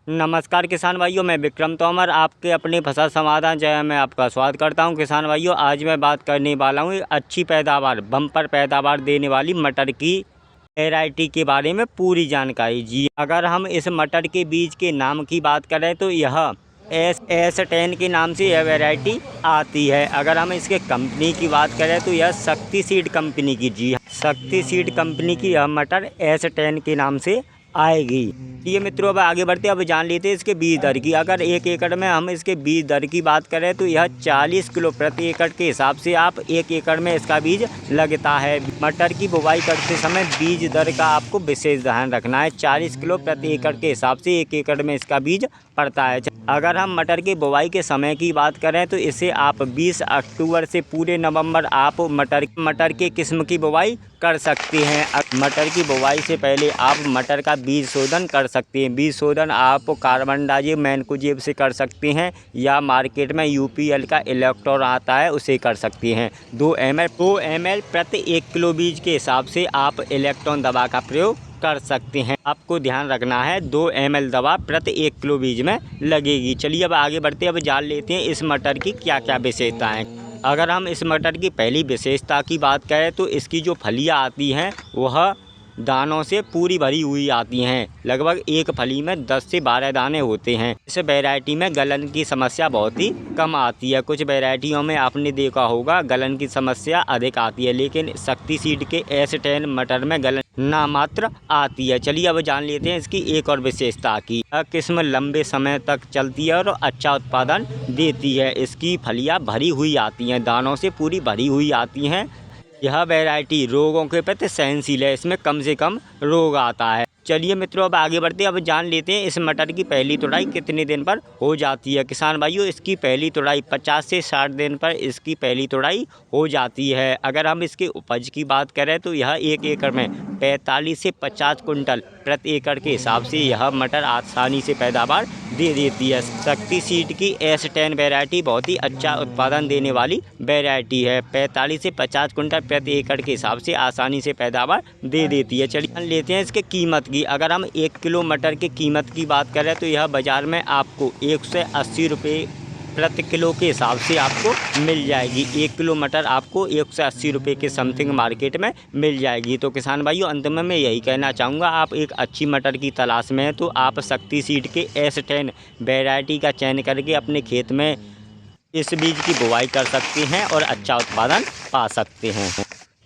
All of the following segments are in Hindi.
नमस्कार किसान भाइयों, मैं विक्रम तोमर आपके अपने फसल समाधान चैनल में आपका स्वागत करता हूं। किसान भाइयों, आज मैं बात करने वाला हूं अच्छी पैदावार बम्पर पैदावार देने वाली मटर की वैरायटी के बारे में पूरी जानकारी। जी, अगर हम इस मटर के बीज के नाम की बात करें तो यह S10 के नाम से यह वैरायटी आती है। अगर हम इसके कंपनी की बात करें तो यह शक्ति सीड कंपनी की, जी शक्ति सीड कंपनी की यह मटर S10 के नाम से आएगी। ये मित्रों, अब आगे बढ़ते अब जान लेते हैं इसके बीज दर की। अगर 1 एकड़ में हम इसके बीज दर की बात करें तो यह 40 किलो प्रति एकड़ के हिसाब से आप 1 एकड़ में इसका बीज लगता है। मटर की बुवाई करते समय बीज दर का आपको विशेष ध्यान रखना है। 40 किलो प्रति एकड़ के हिसाब से 1 एकड़ में इसका बीज पड़ता है। अगर हम मटर की बुवाई के समय की बात करें तो इसे आप 20 अक्टूबर से पूरे नवंबर आप मटर के किस्म की बुवाई कर सकते हैं। मटर की बुवाई से पहले आप मटर का बीज शोधन कर सकते हैं। बीज शोधन आप कार्बनडाजिम मैनकोजेब से कर सकते हैं या मार्केट में UPL का इलेक्ट्रॉन आता है उसे कर सकते हैं। 2 ml प्रति 1 किलो बीज के हिसाब से आप इलेक्ट्रॉन दवा का प्रयोग कर सकते हैं। आपको ध्यान रखना है 2 ml दवा प्रति 1 किलो बीज में लगेगी। चलिए अब आगे बढ़ते अब जान लेते हैं इस मटर की क्या क्या विशेषताएं। अगर हम इस मटर की पहली विशेषता की बात करें तो इसकी जो फलियां आती हैं वह दानों से पूरी भरी हुई आती हैं। लगभग एक फली में 10 से 12 दाने होते हैं। इस वैरायटी में गलन की समस्या बहुत ही कम आती है। कुछ वैरायटियों में आपने देखा होगा गलन की समस्या अधिक आती है, लेकिन शक्ति सीड के S10 मटर में गलन नामात्र आती है। चलिए अब जान लेते हैं इसकी एक और विशेषता की। यह किस्म लंबे समय तक चलती है और अच्छा उत्पादन देती है। इसकी फलियां भरी हुई आती हैं, दानों से पूरी भरी हुई आती हैं। यह वैरायटी रोगों के प्रति सहनशील है, इसमें कम से कम रोग आता है। चलिए मित्रों, अब आगे बढ़ते हैं अब जान लेते हैं इस मटर की पहली तुड़ाई कितने दिन पर हो जाती है। किसान भाइयों, इसकी पहली तुड़ाई 50 से 60 दिन पर इसकी पहली तुड़ाई हो जाती है। अगर हम इसके उपज की बात करें तो यह 1 एकड़ में 45 से 50 कुंटल प्रति एकड़ के हिसाब से यह मटर आसानी से पैदावार दे देती है। शक्ति सीड की S10 वैरायटी बहुत ही अच्छा उत्पादन देने वाली वैरायटी है। 45 से 50 कुंटल प्रति एकड़ के हिसाब से आसानी से पैदावार दे देती है। चलिए जान लेते हैं इसके कीमत की। अगर हम 1 किलो मटर की कीमत की बात करें तो यह बाज़ार में आपको 180 रुपये प्रति किलो के हिसाब से आपको मिल जाएगी। 1 किलो मटर आपको 180 रुपये के समथिंग मार्केट में मिल जाएगी। तो किसान भाइयों, अंत में मैं यही कहना चाहूँगा, आप एक अच्छी मटर की तलाश में हैं तो आप शक्ति सीड के S10 वैरायटी का चयन करके अपने खेत में इस बीज की बुवाई कर सकते हैं और अच्छा उत्पादन पा सकते हैं।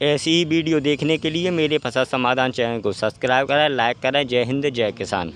ऐसी ही वीडियो देखने के लिए मेरे फसल समाधान चैनल को सब्सक्राइब करें, लाइक करें। जय हिंद, जय किसान।